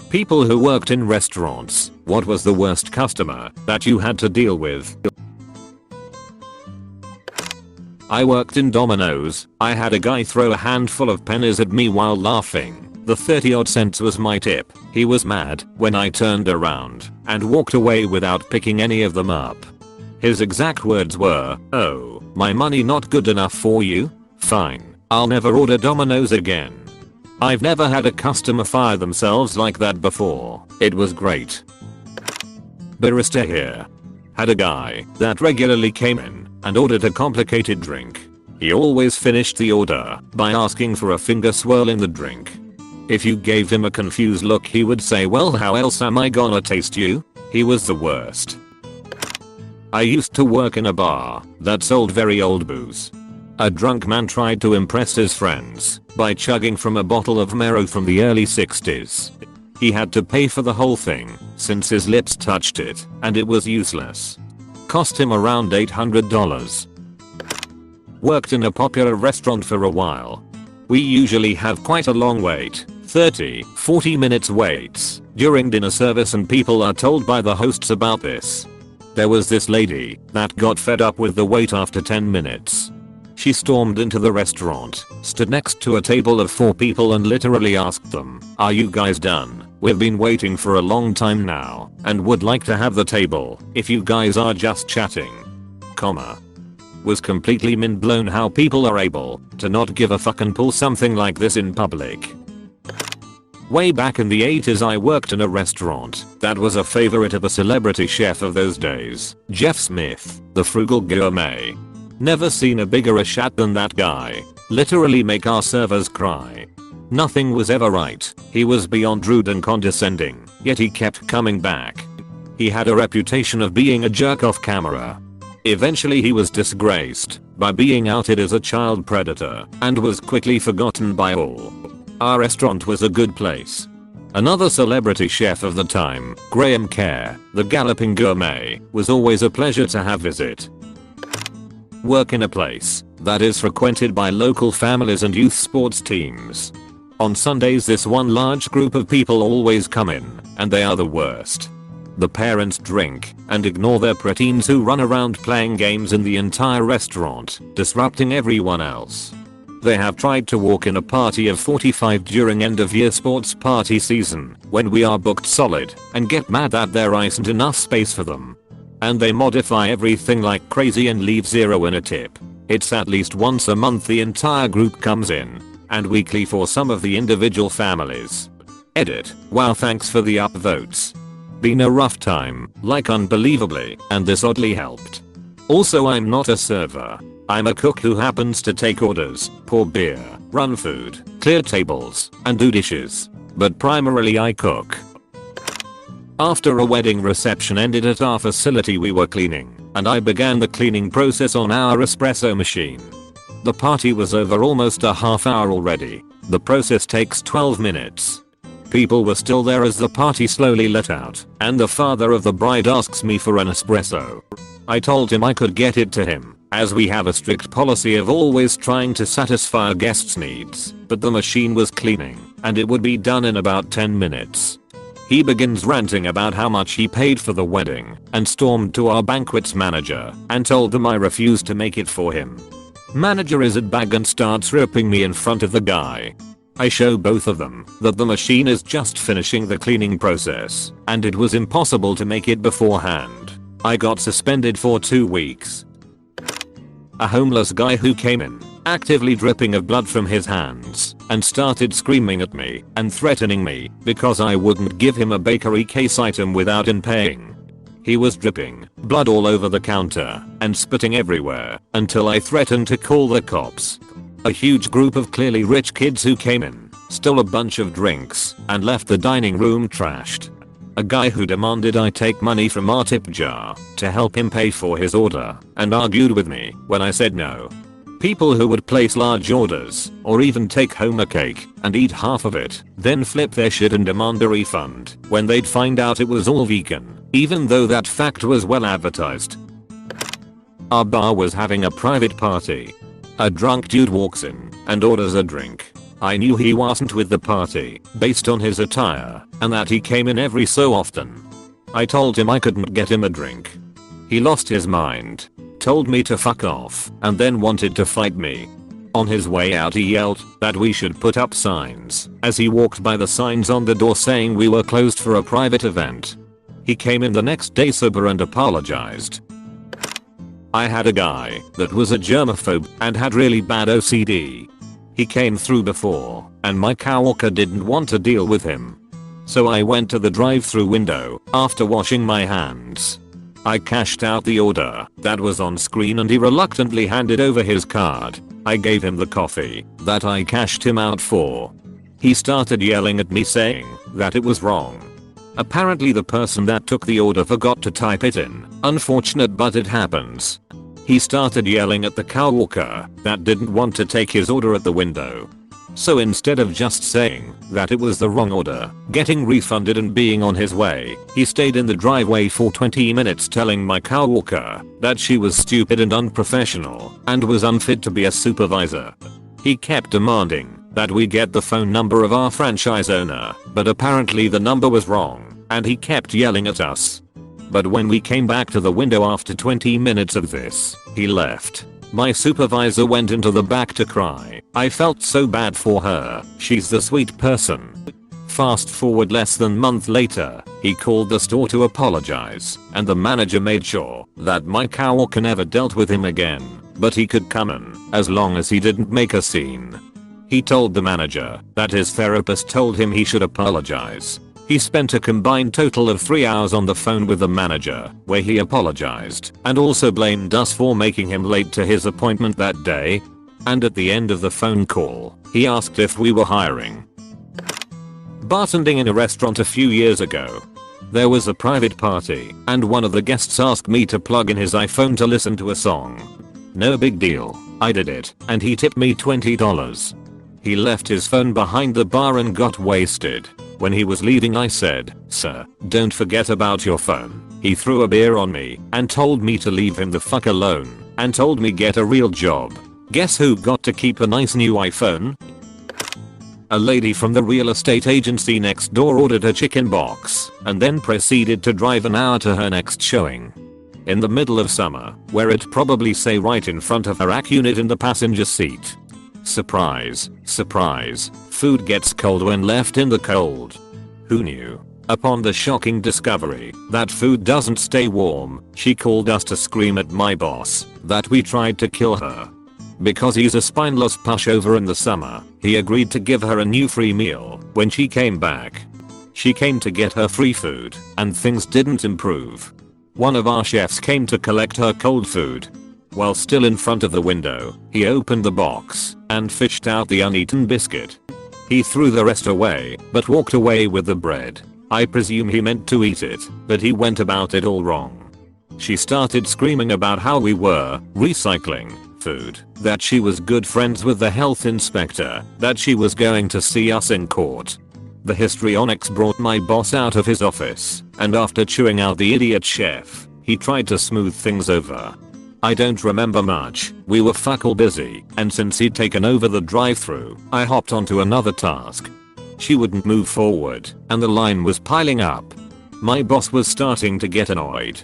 People who worked in restaurants, what was the worst customer that you had to deal with? I worked in Domino's. I had a guy throw a handful of pennies at me while laughing. The 30 odd cents was my tip. He was mad when I turned around and walked away without picking any of them up. His exact words were, "Oh, my money not good enough for you? Fine, I'll never order Domino's again." I've never had a customer fire themselves like that before. It was great. Barista here. Had a guy that regularly came in and ordered a complicated drink. He always finished the order by asking for a finger swirl in the drink. If you gave him a confused look, he would say, "Well, how else am I gonna taste you?" He was the worst. I used to work in a bar that sold very old booze. A drunk man tried to impress his friends by chugging from a bottle of Mero from the early 60s. He had to pay for the whole thing since his lips touched it and it was useless. Cost him around $800. Worked in a popular restaurant for a while. We usually have quite a long wait, 30-40 minutes waits during dinner service, and people are told by the hosts about this. There was this lady that got fed up with the wait after 10 minutes. She stormed into the restaurant, stood next to a table of 4 people and literally asked them, "Are you guys done? We've been waiting for a long time now and would like to have the table if you guys are just chatting." Was completely mind blown how people are able to not give a fuck and pull something like this in public. Way back in the 80s, I worked in a restaurant that was a favorite of a celebrity chef of those days, Jeff Smith, the frugal gourmet. Never seen a bigger shat than that guy. Literally make our servers cry. Nothing was ever right. He was beyond rude and condescending, yet he kept coming back. He had a reputation of being a jerk off camera. Eventually he was disgraced by being outed as a child predator and was quickly forgotten by all. Our restaurant was a good place. Another celebrity chef of the time, Graham Kerr, the galloping gourmet, was always a pleasure to have visit. Work in a place that is frequented by local families and youth sports teams. On Sundays, this one large group of people always come in, and they are the worst. The parents drink and ignore their preteens who run around playing games in the entire restaurant, disrupting everyone else. They have tried to walk in a party of 45 during end of year sports party season when we are booked solid and get mad that there isn't enough space for them. And they modify everything like crazy and leave zero in a tip. It's at least once a month the entire group comes in, and weekly for some of the individual families. Edit. Wow, thanks for the upvotes. Been a rough time, like unbelievably, and this oddly helped. Also, I'm not a server. I'm a cook who happens to take orders, pour beer, run food, clear tables, and do dishes. But primarily I cook. After a wedding reception ended at our facility, we were cleaning, and I began the cleaning process on our espresso machine. The party was over almost a half hour already. The process takes 12 minutes. People were still there as the party slowly let out, and the father of the bride asks me for an espresso. I told him I could get it to him, as we have a strict policy of always trying to satisfy our guests' needs, but the machine was cleaning, and it would be done in about 10 minutes. He begins ranting about how much he paid for the wedding and stormed to our banquets manager and told them I refused to make it for him. Manager is at bag and starts ripping me in front of the guy. I show both of them that the machine is just finishing the cleaning process and it was impossible to make it beforehand. I got suspended for 2 weeks. A homeless guy who came in, actively dripping of blood from his hands, and started screaming at me and threatening me because I wouldn't give him a bakery case item without him paying. He was dripping blood all over the counter and spitting everywhere until I threatened to call the cops. A huge group of clearly rich kids who came in, stole a bunch of drinks, and left the dining room trashed. A guy who demanded I take money from our tip jar to help him pay for his order and argued with me when I said no. People who would place large orders or even take home a cake and eat half of it, then flip their shit and demand a refund when they'd find out it was all vegan, even though that fact was well advertised. Our bar was having a private party. A drunk dude walks in and orders a drink. I knew he wasn't with the party based on his attire and that he came in every so often. I told him I couldn't get him a drink. He lost his mind, told me to fuck off, and then wanted to fight me. On his way out he yelled that we should put up signs as he walked by the signs on the door saying we were closed for a private event. He came in the next day sober and apologized. I had a guy that was a germaphobe and had really bad OCD. He came through before and my coworker didn't want to deal with him. So I went to the drive-through window after washing my hands. I cashed out the order that was on screen and he reluctantly handed over his card. I gave him the coffee that I cashed him out for. He started yelling at me saying that it was wrong. Apparently the person that took the order forgot to type it in. Unfortunate, but it happens. He started yelling at the coworker that didn't want to take his order at the window. So instead of just saying that it was the wrong order, getting refunded and being on his way, he stayed in the driveway for 20 minutes telling my coworker that she was stupid and unprofessional and was unfit to be a supervisor. He kept demanding that we get the phone number of our franchise owner, but apparently the number was wrong and he kept yelling at us. But when we came back to the window after 20 minutes of this, he left. My supervisor went into the back to cry. I felt so bad for her. She's the sweet person. Fast forward less than a month later, he called the store to apologize, and the manager made sure that my coworker never dealt with him again, but he could come in as long as he didn't make a scene. He told the manager that his therapist told him he should apologize. He spent a combined total of 3 hours on the phone with the manager, where he apologized and also blamed us for making him late to his appointment that day. And at the end of the phone call, he asked if we were hiring. Bartending in a restaurant a few years ago. There was a private party, and one of the guests asked me to plug in his iPhone to listen to a song. No big deal, I did it, and he tipped me $20. He left his phone behind the bar and got wasted. When he was leaving I said, "Sir, don't forget about your phone." He threw a beer on me and told me to leave him the fuck alone and told me get a real job. Guess who got to keep a nice new iPhone? A lady from the real estate agency next door ordered a chicken box and then proceeded to drive an hour to her next showing. In the middle of summer, where it probably say right in front of her rack unit in the passenger seat. Surprise, surprise, food gets cold when left in the cold. Who knew? Upon the shocking discovery that food doesn't stay warm, she called us to scream at my boss that we tried to kill her. Because he's a spineless pushover in the summer, he agreed to give her a new free meal when she came back. She came to get her free food, and things didn't improve. One of our chefs came to collect her cold food. While still in front of the window, he opened the box and fished out the uneaten biscuit. He threw the rest away, but walked away with the bread. I presume he meant to eat it, but he went about it all wrong. She started screaming about how we were recycling food, that she was good friends with the health inspector, that she was going to see us in court. The histrionics brought my boss out of his office, and after chewing out the idiot chef, he tried to smooth things over. I don't remember much, we were fuck all busy, and since he'd taken over the drive-thru, I hopped onto another task. She wouldn't move forward, and the line was piling up. My boss was starting to get annoyed.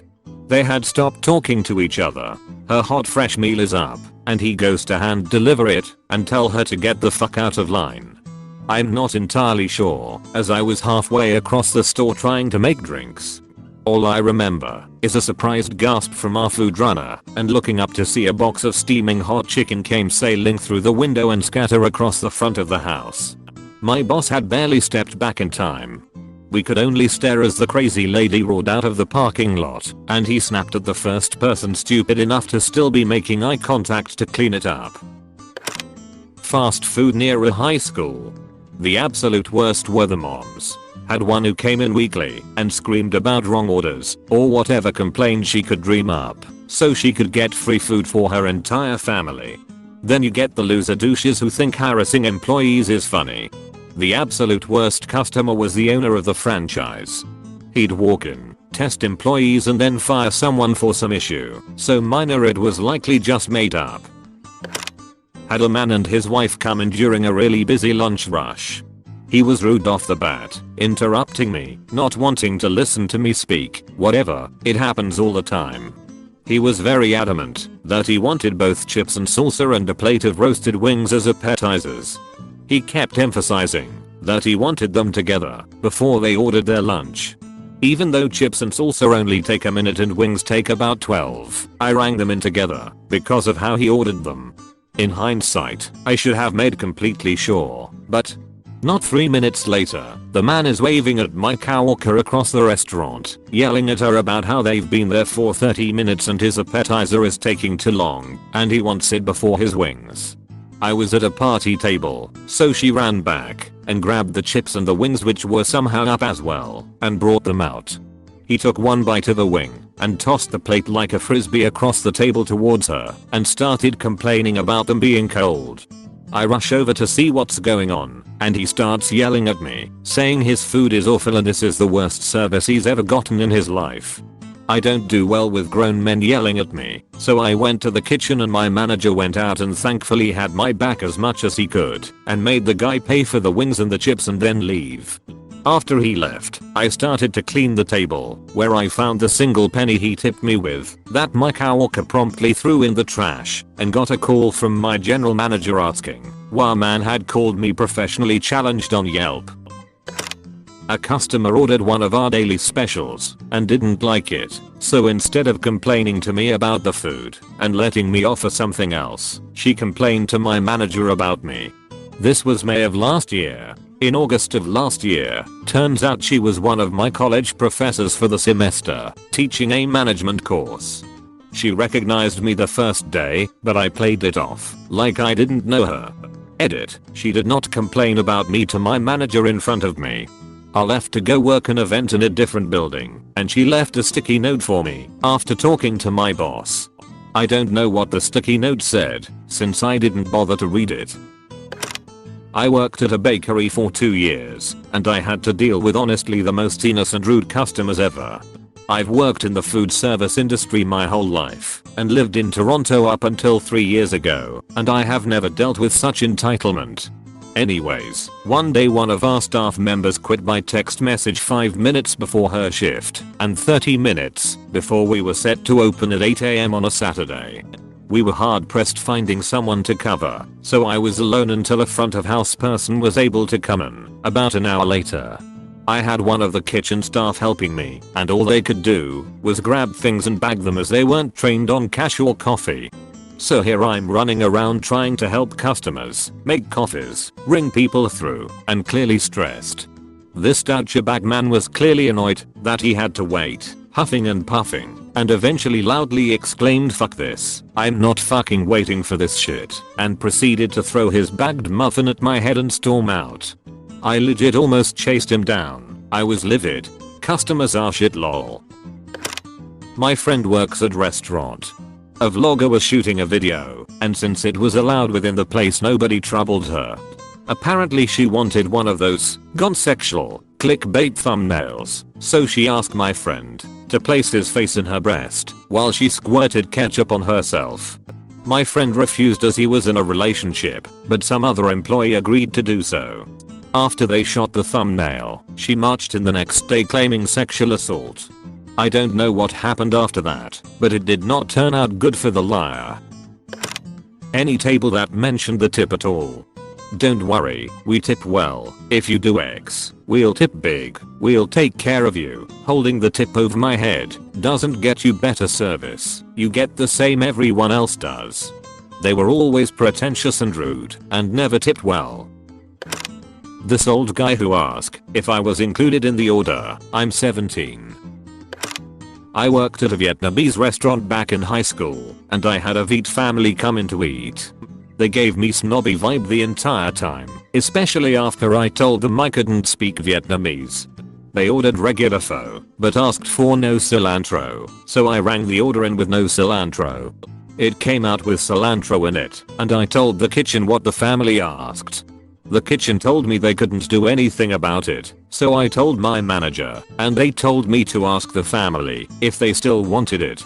They had stopped talking to each other. Her hot fresh meal is up, and he goes to hand deliver it and tell her to get the fuck out of line. I'm not entirely sure, as I was halfway across the store trying to make drinks. All I remember is a surprised gasp from our food runner and looking up to see a box of steaming hot chicken came sailing through the window and scatter across the front of the house. My boss had barely stepped back in time. We could only stare as the crazy lady roared out of the parking lot, and he snapped at the first person stupid enough to still be making eye contact to clean it up. Fast food near a high school. The absolute worst were the moms. Had one who came in weekly and screamed about wrong orders or whatever complaint she could dream up so she could get free food for her entire family. Then you get the loser douches who think harassing employees is funny. The absolute worst customer was the owner of the franchise. He'd walk in, test employees and then fire someone for some issue, so minor it was likely just made up. had a man and his wife come in during a really busy lunch rush. He was rude off the bat, interrupting me, not wanting to listen to me speak, whatever, it happens all the time. He was very adamant that he wanted both chips and salsa and a plate of roasted wings as appetizers. He kept emphasizing that he wanted them together before they ordered their lunch. Even though chips and salsa only take a minute and wings take about 12, I rang them in together because of how he ordered them. In hindsight, I should have made completely sure, but not 3 minutes later, the man is waving at my coworker across the restaurant, yelling at her about how they've been there for 30 minutes and his appetizer is taking too long, and he wants it before his wings. I was at a party table, so she ran back and grabbed the chips and the wings, which were somehow up as well, and brought them out. He took one bite of the wing and tossed the plate like a frisbee across the table towards her and started complaining about them being cold. I rush over to see what's going on, and he starts yelling at me, saying his food is awful and this is the worst service he's ever gotten in his life. I don't do well with grown men yelling at me, so I went to the kitchen and my manager went out and thankfully had my back as much as he could and made the guy pay for the wings and the chips and then leave. After he left, I started to clean the table, where I found the single penny he tipped me with that my coworker promptly threw in the trash, and got a call from my general manager asking why a man had called me professionally challenged on Yelp. A customer ordered one of our daily specials and didn't like it, so instead of complaining to me about the food and letting me offer something else, she complained to my manager about me. This was May of last year. In August of last year, turns out she was one of my college professors for the semester, teaching a management course. She recognized me the first day, but I played it off like I didn't know her. Edit, she did not complain about me to my manager in front of me. I left to go work an event in a different building, and she left a sticky note for me after talking to my boss. I don't know what the sticky note said, since I didn't bother to read it. I worked at a bakery for 2 years, and I had to deal with honestly the most innocent rude customers ever. I've worked in the food service industry my whole life, and lived in Toronto up until 3 years ago, and I have never dealt with such entitlement. Anyways, one day one of our staff members quit by text message 5 minutes before her shift, and 30 minutes before we were set to open at 8 AM on a Saturday. We were hard pressed finding someone to cover, so I was alone until a front of house person was able to come in, about an hour later. I had one of the kitchen staff helping me, and all they could do was grab things and bag them as they weren't trained on cash or coffee. So here I'm running around trying to help customers, make coffees, ring people through, and clearly stressed. This douchebag man was clearly annoyed that he had to wait, huffing and puffing, and eventually loudly exclaimed, "Fuck this, I'm not fucking waiting for this shit," and proceeded to throw his bagged muffin at my head and storm out. I legit almost chased him down. I was livid. Customers are shit lol. My friend works at restaurant. A vlogger was shooting a video, and since it was allowed within the place nobody troubled her. Apparently she wanted one of those gone sexual clickbait thumbnails, so she asked my friend to place his face in her breast while she squirted ketchup on herself. My friend refused as he was in a relationship, but some other employee agreed to do so. After they shot the thumbnail, she marched in the next day claiming sexual assault. I don't know what happened after that, but it did not turn out good for the liar. Any table that mentioned the tip at all. Don't worry, we tip well. If you do X, we'll tip big. We'll take care of you. Holding the tip over my head doesn't get you better service. You get the same everyone else does. They were always pretentious and rude, and never tipped well. This old guy who asked if I was included in the order. I'm 17. I worked at a Vietnamese restaurant back in high school, and I had a Viet family come in to eat. They gave me snobby vibe the entire time, especially after I told them I couldn't speak Vietnamese. They ordered regular pho, but asked for no cilantro, so I rang the order in with no cilantro. It came out with cilantro in it, and I told the kitchen what the family asked. The kitchen told me they couldn't do anything about it, so I told my manager, and they told me to ask the family if they still wanted it.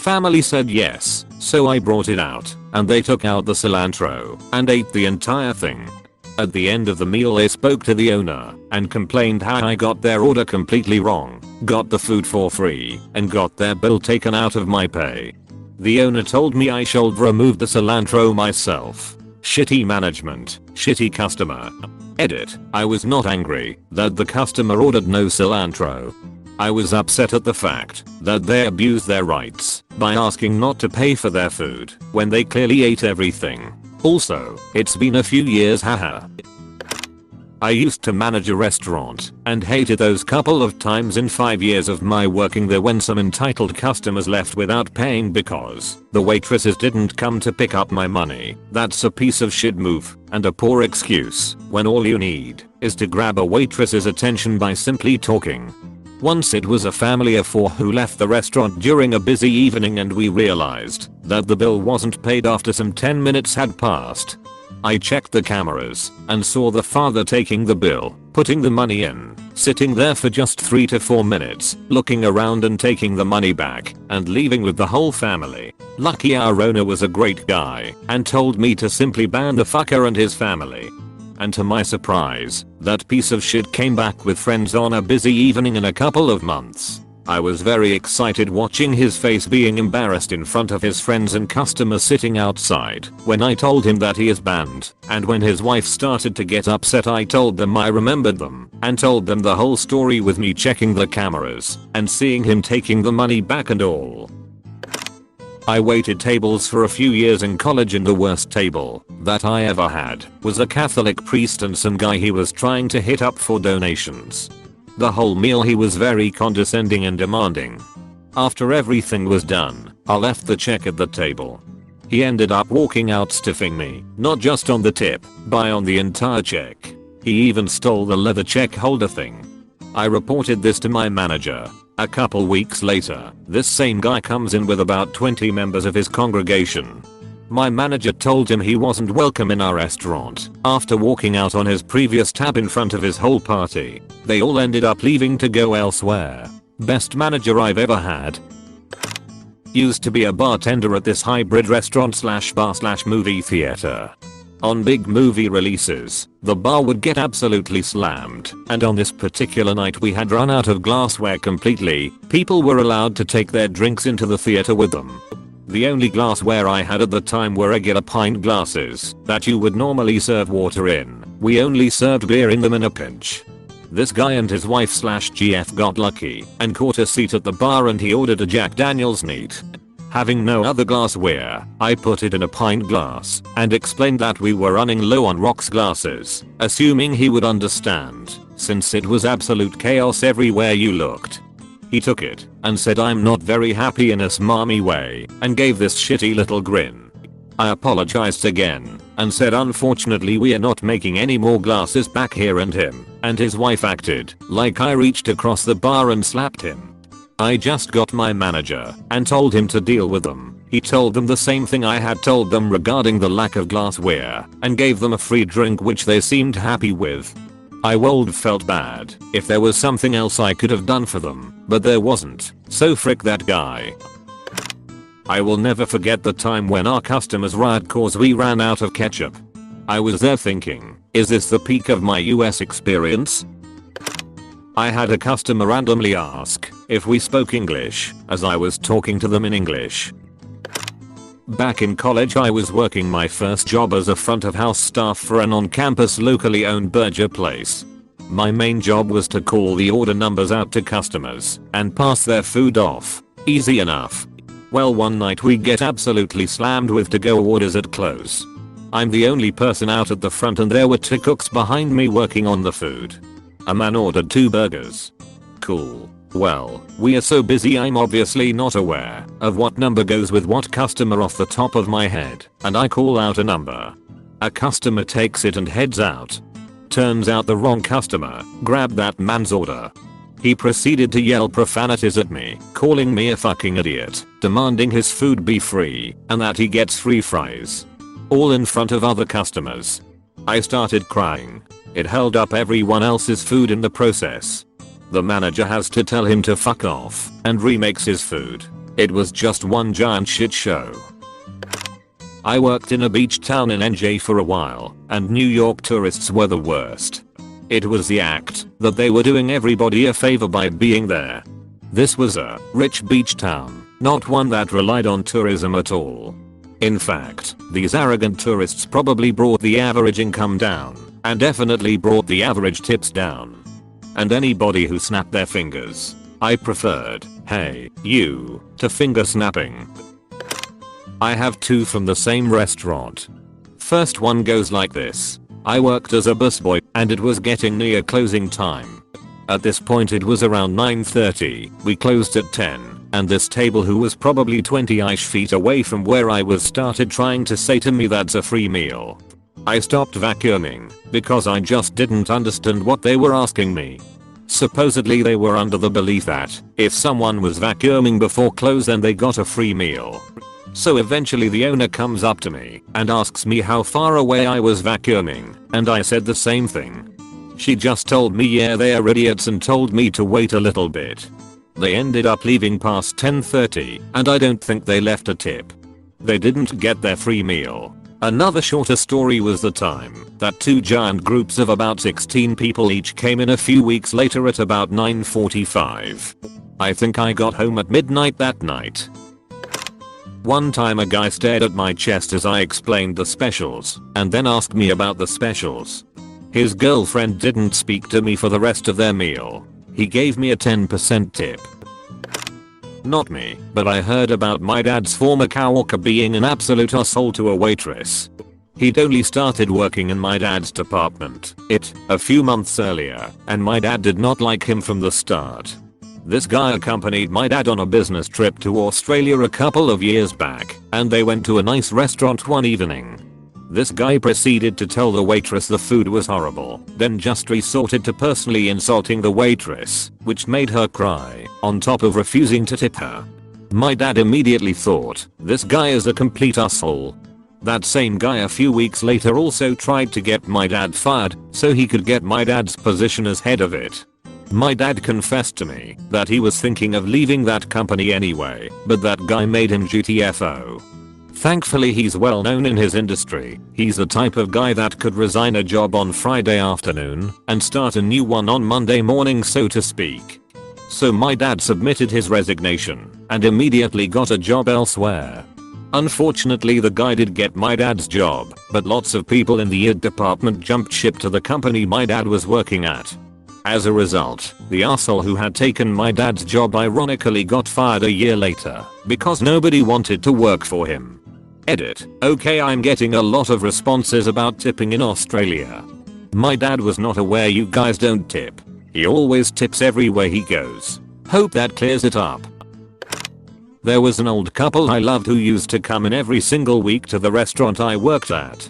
family said yes, so I brought it out, and they took out the cilantro and ate the entire thing. At the end of the meal they spoke to the owner and complained how I got their order completely wrong, got the food for free, and got their bill taken out of my pay. The owner told me I should remove the cilantro myself. Shitty management, shitty customer. Edit. I was not angry that the customer ordered no cilantro. I was upset at the fact that they abused their rights by asking not to pay for their food when they clearly ate everything. Also, it's been a few years, haha. I used to manage a restaurant and hated those couple of times in 5 years of my working there when some entitled customers left without paying because the waitresses didn't come to pick up my money. That's a piece of shit move and a poor excuse when all you need is to grab a waitress's attention by simply talking. Once it was a family of 4 who left the restaurant during a busy evening and we realized that the bill wasn't paid after some 10 minutes had passed. I checked the cameras and saw the father taking the bill, putting the money in, sitting there for just 3 to 4 minutes, looking around and taking the money back and leaving with the whole family. Lucky our owner was a great guy and told me to simply ban the fucker and his family. And to my surprise, that piece of shit came back with friends on a busy evening in a couple of months. I was very excited watching his face being embarrassed in front of his friends and customers sitting outside when I told him that he is banned, and when his wife started to get upset I told them I remembered them and told them the whole story with me checking the cameras and seeing him taking the money back and all. I waited tables for a few years in college and the worst table that I ever had was a Catholic priest and some guy he was trying to hit up for donations. The whole meal he was very condescending and demanding. After everything was done, I left the check at the table. He ended up walking out stiffing me, not just on the tip, but on the entire check. He even stole the leather check holder thing. I reported this to my manager. A couple weeks later, this same guy comes in with about 20 members of his congregation. My manager told him he wasn't welcome in our restaurant after walking out on his previous tab in front of his whole party. They all ended up leaving to go elsewhere. Best manager I've ever had. Used to be a bartender at this hybrid restaurant / bar / movie theater. On big movie releases, the bar would get absolutely slammed, and on this particular night we had run out of glassware completely. People were allowed to take their drinks into the theater with them. The only glassware I had at the time were regular pint glasses that you would normally serve water in. We only served beer in them in a pinch. This guy and his wife / GF got lucky and caught a seat at the bar and he ordered a Jack Daniels neat. Having no other glassware, I put it in a pint glass and explained that we were running low on rocks glasses, assuming he would understand, since it was absolute chaos everywhere you looked. He took it and said I'm not very happy in a smarmy way and gave this shitty little grin. I apologized again and said unfortunately we are not making any more glasses back here, and him and his wife acted like I reached across the bar and slapped him. I just got my manager and told him to deal with them. He told them the same thing I had told them regarding the lack of glassware and gave them a free drink which they seemed happy with. I felt bad if there was something else I could have done for them, but there wasn't, so frick that guy. I will never forget the time when our customers rioted cause we ran out of ketchup. I was there thinking, is this the peak of my US experience? I had a customer randomly ask if we spoke English as I was talking to them in English. Back in college I was working my first job as a front of house staff for an on-campus locally owned burger place. My main job was to call the order numbers out to customers and pass their food off. Easy enough. Well, one night we get absolutely slammed with to-go orders at close. I'm the only person out at the front and there were 2 cooks behind me working on the food. A man ordered 2 burgers. Cool. Well, we are so busy I'm obviously not aware of what number goes with what customer off the top of my head, and I call out a number. A customer takes it and heads out. Turns out the wrong customer grabbed that man's order. He proceeded to yell profanities at me, calling me a fucking idiot, demanding his food be free, and that he gets free fries. All in front of other customers. I started crying. It held up everyone else's food in the process. The manager has to tell him to fuck off and remakes his food. It was just one giant shit show. I worked in a beach town in NJ for a while, and New York tourists were the worst. It was the act that they were doing everybody a favor by being there. This was a rich beach town, not one that relied on tourism at all. In fact, these arrogant tourists probably brought the average income down, and definitely brought the average tips down. And anybody who snapped their fingers, I preferred, hey, you, to finger snapping. I have two from the same restaurant. First one goes like this. I worked as a busboy, and it was getting near closing time. At this point it was around 9:30, we closed at 10, and this table who was probably 20-ish feet away from where I was started trying to say to me that's a free meal. I stopped vacuuming, because I just didn't understand what they were asking me. Supposedly they were under the belief that, if someone was vacuuming before close then they got a free meal. So eventually the owner comes up to me and asks me how far away I was vacuuming, and I said the same thing. She just told me yeah they are idiots and told me to wait a little bit. They ended up leaving past 10:30 and I don't think they left a tip. They didn't get their free meal. Another shorter story was the time that two giant groups of about 16 people each came in a few weeks later at about 9:45. I think I got home at midnight that night. One time a guy stared at my chest as I explained the specials and then asked me about the specials. His girlfriend didn't speak to me for the rest of their meal. He gave me a 10% tip. Not me, but I heard about my dad's former coworker being an absolute asshole to a waitress. He'd only started working in my dad's department, a few months earlier, and my dad did not like him from the start. This guy accompanied my dad on a business trip to Australia a couple of years back, and they went to a nice restaurant one evening. This guy proceeded to tell the waitress the food was horrible, then just resorted to personally insulting the waitress, which made her cry, on top of refusing to tip her. My dad immediately thought, this guy is a complete asshole. That same guy a few weeks later also tried to get my dad fired, so he could get my dad's position as head of it. My dad confessed to me that he was thinking of leaving that company anyway, but that guy made him GTFO. Thankfully he's well known in his industry. He's the type of guy that could resign a job on Friday afternoon and start a new one on Monday morning, so to speak. So my dad submitted his resignation and immediately got a job elsewhere. Unfortunately the guy did get my dad's job, but lots of people in the department jumped ship to the company my dad was working at. As a result, the asshole who had taken my dad's job ironically got fired a year later because nobody wanted to work for him. Edit. Okay, I'm getting a lot of responses about tipping in Australia. My dad was not aware you guys don't tip. He always tips everywhere he goes. Hope that clears it up. There was an old couple I loved who used to come in every single week to the restaurant I worked at.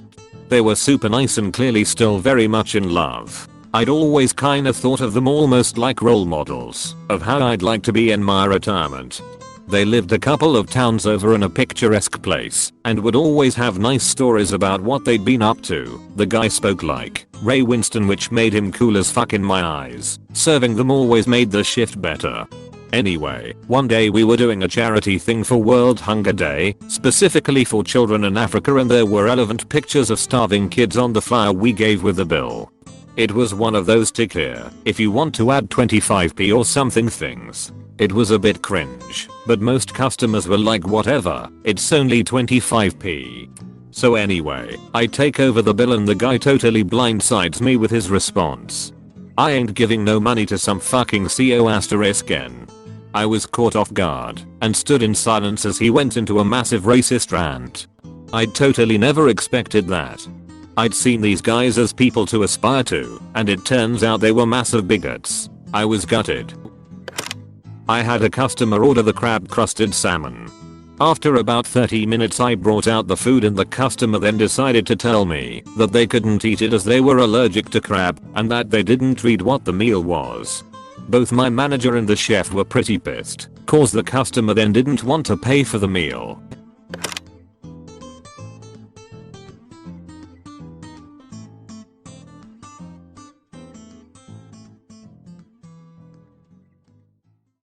They were super nice and clearly still very much in love. I'd always kinda thought of them almost like role models of how I'd like to be in my retirement. They lived a couple of towns over in a picturesque place and would always have nice stories about what they'd been up to. The guy spoke like Ray Winston, which made him cool as fuck in my eyes. Serving them always made the shift better. Anyway, one day we were doing a charity thing for World Hunger Day, specifically for children in Africa, and there were relevant pictures of starving kids on the flyer we gave with the bill. It was one of those tick here if you want to add 25p or something things. It was a bit cringe, but most customers were like whatever, it's only 25p. So anyway, I take over the bill and the guy totally blindsides me with his response. I ain't giving no money to some fucking CO*N. I was caught off guard and stood in silence as he went into a massive racist rant. I'd totally never expected that. I'd seen these guys as people to aspire to, and it turns out they were massive bigots. I was gutted. I had a customer order the crab crusted salmon. After about 30 minutes I brought out the food and the customer then decided to tell me that they couldn't eat it as they were allergic to crab and that they didn't read what the meal was. Both my manager and the chef were pretty pissed, cause the customer then didn't want to pay for the meal